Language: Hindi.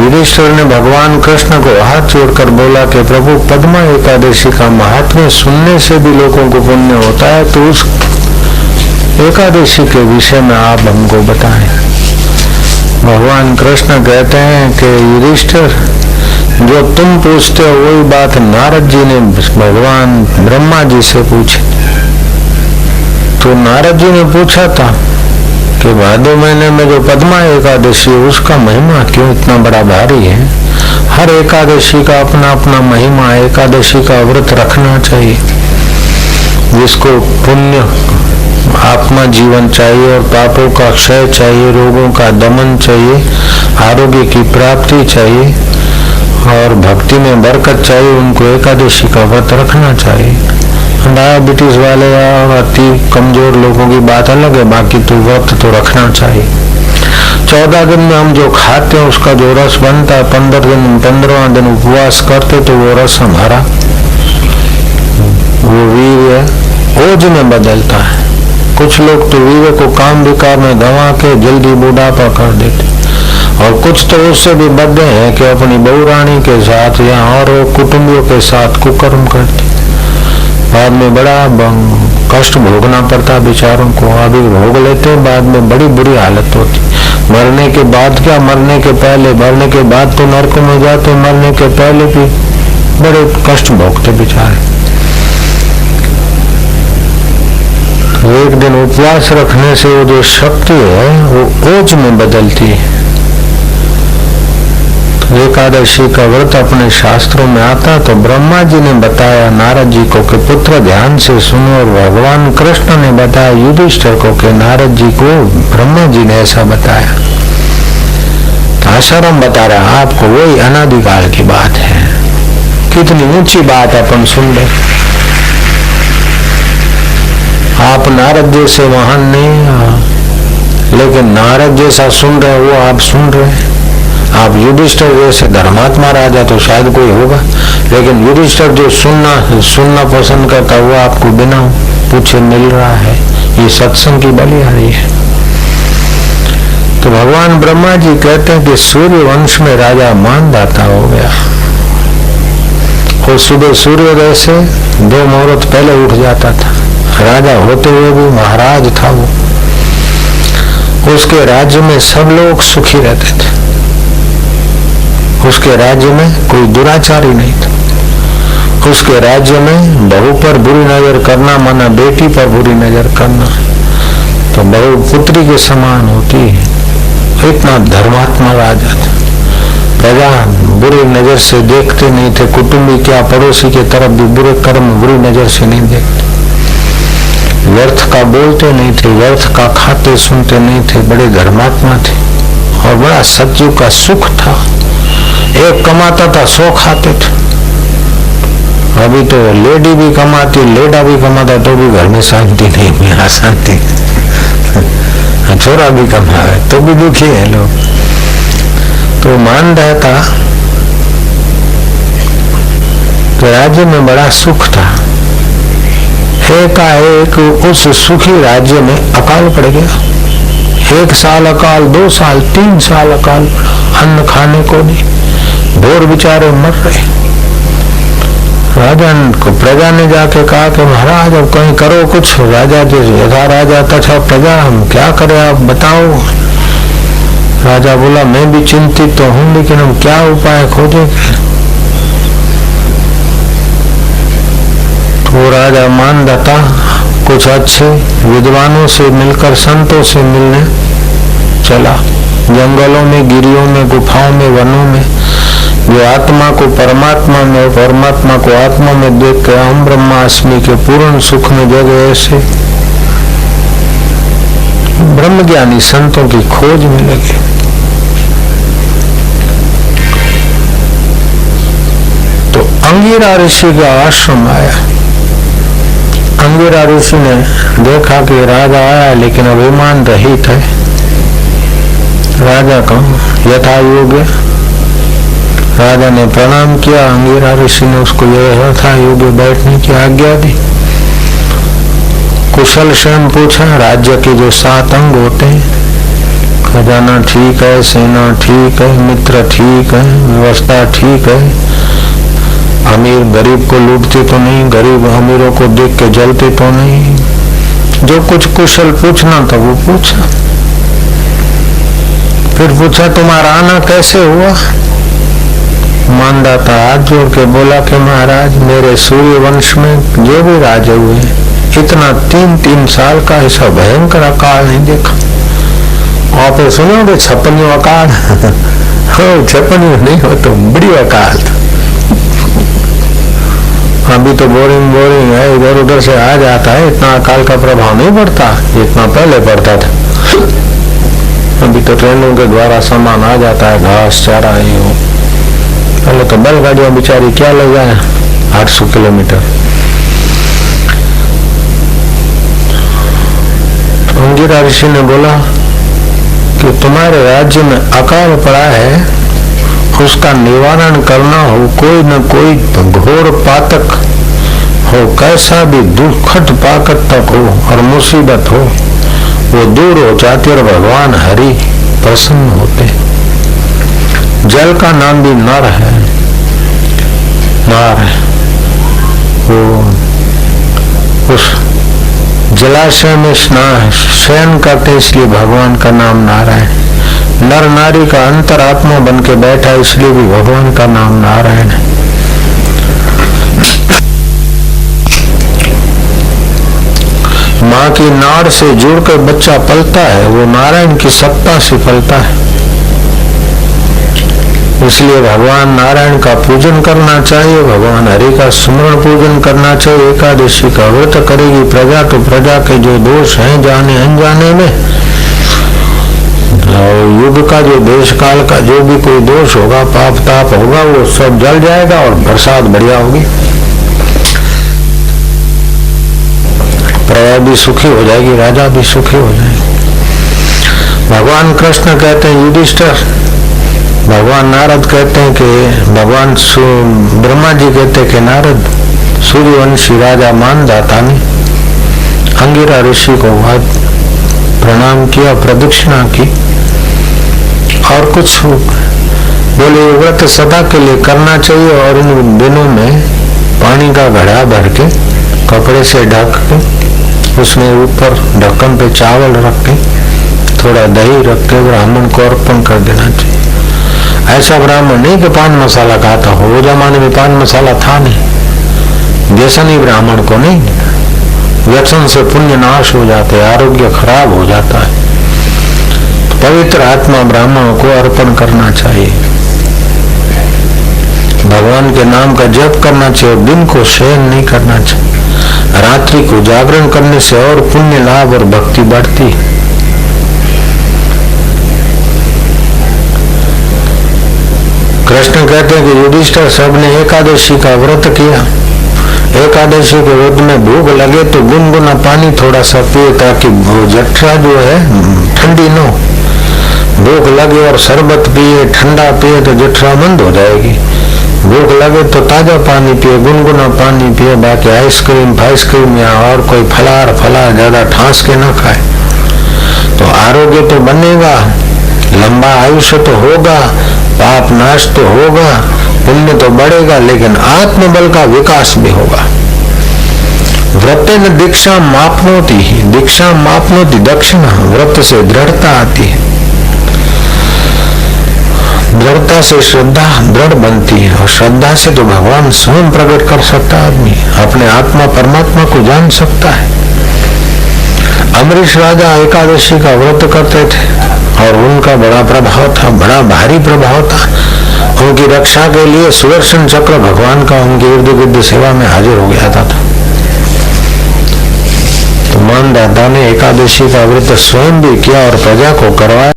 युधिष्ठिर ने भगवान कृष्ण को हाथ जोड़कर बोला कि प्रभु, पद्मा एकादशी का महात्म्य सुनने से भी लोगों को पुण्य होता है, तो उस एकादशी के विषय में आप हमको बताएं। भगवान कृष्ण कहते हैं कि युधिष्ठिर, जो तुम पूछते हो वही बात नारद जी ने भगवान ब्रह्मा जी से पूछी। तो नारद जी ने पूछा था कि भादो महीने में जो पद्मा एकादशी है उसका महिमा क्यों इतना बड़ा भारी है। हर एकादशी का अपना अपना महिमा, एकादशी का व्रत रखना चाहिए। जिसको पुण्य आत्मा जीवन चाहिए और पापों का क्षय चाहिए, रोगों का दमन चाहिए, आरोग्य की प्राप्ति चाहिए और भक्ति में बरकत चाहिए, उनको एकादशी का व्रत रखना चाहिए। डायबिटीज वाले और अति कमजोर लोगों की बात अलग है, बाकी तो व्रत तो रखना चाहिए। 14 दिन में हम जो खाते हैं उसका जो रस बनता है, 15वां दिन उपवास करते तो वो रस हमारा वो वीर्य ओज में बदलता है। कुछ लोग तो वीर्य को काम विकार में गंवा के जल्दी बुढ़ापा कर देते, और कुछ तो उससे भी बदले हैं कि अपनी बहू रानी के साथ या और कुटुंबियों के साथ कुकर्म करते, बाद में बड़ा कष्ट भोगना पड़ता बेचारों को। अभी भोग लेते बाद में बड़ी बुरी हालत होती। मरने के बाद क्या, मरने के पहले, मरने के बाद तो नरक में जाते, मरने के पहले भी बड़े कष्ट भोगते बेचारे। एक दिन उपवास रखने से वो जो शक्ति है वो ओज में बदलती है। एकादशी का व्रत अपने शास्त्रों में आता तो ब्रह्मा जी ने बताया नारद जी को कि पुत्र ध्यान से सुनो, और भगवान कृष्ण ने बताया युधिष्ठिर को कि नारद जी को ब्रह्मा जी ने ऐसा बताया। आश्रम बता रहा आपको, वही अनादिकाल की बात है। कितनी ऊंची बात अपन सुन रहे। आप नारद जैसे महान नहीं, लेकिन नारद जैसा सुन रहे वो आप सुन रहे। आप युधिष्ठिर जैसे धर्मात्मा राजा तो शायद कोई होगा, लेकिन युधिष्ठिर जो सुनना पसंद करता वो आपको बिना पूछे मिल रहा है। ये सत्संग की बलिहारी है। तो भगवान ब्रह्मा जी कहते हैं कि सूर्य वंश में राजा मानदाता हो गया। वो सुबह सूर्योदय से 2 मुहूर्त पहले उठ जाता था। राजा होते हुए भी महाराज था वो। उसके राज्य में सब लोग सुखी रहते थे। उसके राज्य में कोई दुराचारी नहीं था। उसके राज्य में बहू पर बुरी नजर करना माना बेटी पर बुरी नजर करना, तो बहू पुत्री के समान होती है। इतना धर्मात्मा राजा था। प्रजा बुरी नजर से देखते नहीं थे। कुटुंबी क्या पड़ोसी के तरफ भी बुरे कर्म बुरी नजर से नहीं देखते। व्यर्थ का बोलते नहीं थे, व्यर्थ का खाते सुनते नहीं थे। बड़े धर्मात्मा थे और बड़ा सत्युग का सुख था। एक कमाता था 100 खाते थे। अभी तो लेडी भी कमाती, लेडा भी कमाता तो भी घर में शांति नहीं, मेरा शांति छोरा भी कमाए तो भी दुखी है लोग। तो मान रहता तो राज्य में बड़ा सुख था। एकाएक उस सुखी राज्य में अकाल पड़ गया। 1 साल अकाल, 2 साल, 3 साल अकाल पड़ा। अन्न खाने को नहीं, ढोर बेचारे मर रहे। राजा को प्रजा ने जाके कहा कि महाराज अब कहीं करो कुछ। राजा जो यथा राजा तथा प्रजा, हम क्या करें आप बताओ। राजा बोला मैं भी चिंतित तो हूं, लेकिन हम क्या उपाय खोजेंगे। तो राजा मानदाता कुछ अच्छे विद्वानों से मिलकर संतों से मिलने चला। जंगलों में, गिरियों में, गुफाओं में, वनों में, जो आत्मा को परमात्मा में, परमात्मा को आत्मा में देख कर हम ब्रह्मास्मि के पूर्ण सुख में जगह ऐसे ब्रह्मज्ञानी संतों की खोज में लगे। तो अंगिरा ऋषि का आश्रम आया। अंगिरा ऋषि ने देखा कि राजा आया लेकिन अभिमान रहित है। राजा का यथा योग्य राजा ने प्रणाम किया। अंगिरा ऋषि ने उसको यथा योग्य बैठने की आज्ञा दी। कुशल क्षेम पूछा। राज्य के जो 7 अंग होते हैं, खजाना ठीक है, सेना ठीक है, मित्र ठीक है, व्यवस्था ठीक है, अमीर गरीब को लूटते तो नहीं, गरीब अमीरों को देख के जलते तो नहीं। जो कुछ कुशल पूछना था वो पूछा। फिर पूछा तुम्हारा आना कैसे हुआ? मानदाता हाथ जोड़ के बोला कि महाराज मेरे सूर्य वंश में जो भी राजे हुए इतना 3-3 साल का ऐसा भयंकर अकाल नहीं देखा। आप सुनोगे 56 अकाल? हो 56 नहीं हो तो बड़ी अकाल। अभी तो बोरिंग है, इधर उधर से आ जाता है, इतना अकाल का प्रभाव नहीं पड़ता जितना पहले पड़ता था। अभी तो ट्रेनों के द्वारा सामान आ जाता है, घास चारा ये हो। पहले तो बैलगाड़ियां बेचारी क्या ले जाए 800 किलोमीटर। अंगिरा ऋषि ने बोला कि तुम्हारे राज्य में अकाल पड़ा है, उसका निवारण करना हो, कोई न कोई घोर पातक हो, कैसा भी दुखद पाकट तक हो और मुसीबत हो, वो दूर हो जाती और भगवान हरि प्रसन्न होते। जल का नाम भी नर है, नार है। वो उस जलाशय में शयन करते इसलिए भगवान का नाम नारायण। नर नारी का अंतरात्मा बन के बैठा इसलिए भी भगवान का नाम नारायण है। माँ की नाड़ से जुड़कर बच्चा पलता है, वो नारायण की सत्ता से पलता है। इसलिए भगवान नारायण का पूजन करना चाहिए, भगवान हरि का सुमरण पूजन करना चाहिए। एकादशी का व्रत करेगी प्रजा तो प्रजा के जो दोष हैं जाने अनजाने में, और युग का जो देश काल का जो भी कोई दोष होगा, पाप ताप होगा, वो सब जल जाएगा और बरसात बढ़िया होगी। प्रजा भी सुखी हो जाएगी, राजा भी सुखी हो जाएगा। भगवान कृष्ण कहते हैं युधिष्ठिर, भगवान नारद कहते हैं कि भगवान ब्रह्मा जी कहते हैं कि नारद सूर्यवंशी राजा मानदाता ने अंगिरा ऋषि को प्रणाम किया, प्रदक्षिणा की और कुछ बोले व्रत सदा के लिए करना चाहिए और इन दिनों में पानी का घड़ा भर के कपड़े से ढक के उसमें ऊपर ढक्कन पे चावल रख के थोड़ा दही रख के ब्राह्मण को अर्पण कर देना चाहिए। ऐसा ब्राह्मण नहीं कि पान मसाला खाता हो, वो जमाने में पान मसाला था नहीं। व्यसनी ब्राह्मण को नहीं, व्यसन से पुण्य नाश हो जाते हैं, आरोग्य खराब हो जाता है। पवित्र आत्मा ब्राह्मणों को अर्पण करना चाहिए, भगवान के नाम का जप करना चाहिए, दिन को शयन नहीं करना चाहिए। रात्रि को जागरण करने से और पुण्य लाभ और भक्ति बढ़ती। कृष्ण कहते हैं कि युधिष्ठिर सब ने एकादशी का व्रत किया। एकादशी के व्रत में भूख लगे तो गुनगुना पानी थोड़ा सा पिए ताकि जठरा जो है ठंडी न हो। भूख लगे और शरबत पिए, ठंडा पिए तो जठरा बंद हो जाएगी। भूख लगे तो ताजा पानी पिए, गुनगुना पानी पिए, बाकी आइसक्रीम या और कोई फलार ज्यादा ठास के ना खाए। तो आरोग्य तो बनेगा, लंबा आयुष्य तो होगा, पाप नाश तो होगा, पुण्य तो बढ़ेगा, लेकिन आत्मबल का विकास भी होगा। व्रतेन दीक्षा मापनोति, दीक्षा मापनोति दक्षिणा, व्रत से दृढ़ता आती है, दृढ़ता से श्रद्धा दृढ़ बनती है और श्रद्धा से तो भगवान स्वयं प्रकट कर सकता है। आदमी अपने आत्मा परमात्मा को जान सकता है। अमरीश राजा एकादशी का व्रत करते थे और उनका बड़ा प्रभाव था, बड़ा भारी प्रभाव था। उनकी रक्षा के लिए सुदर्शन चक्र भगवान का उनके इर्द गिर्द सेवा में हाजिर हो गया था। तो मानदाता ने एकादशी का व्रत स्वयं भी किया और प्रजा को करवाया।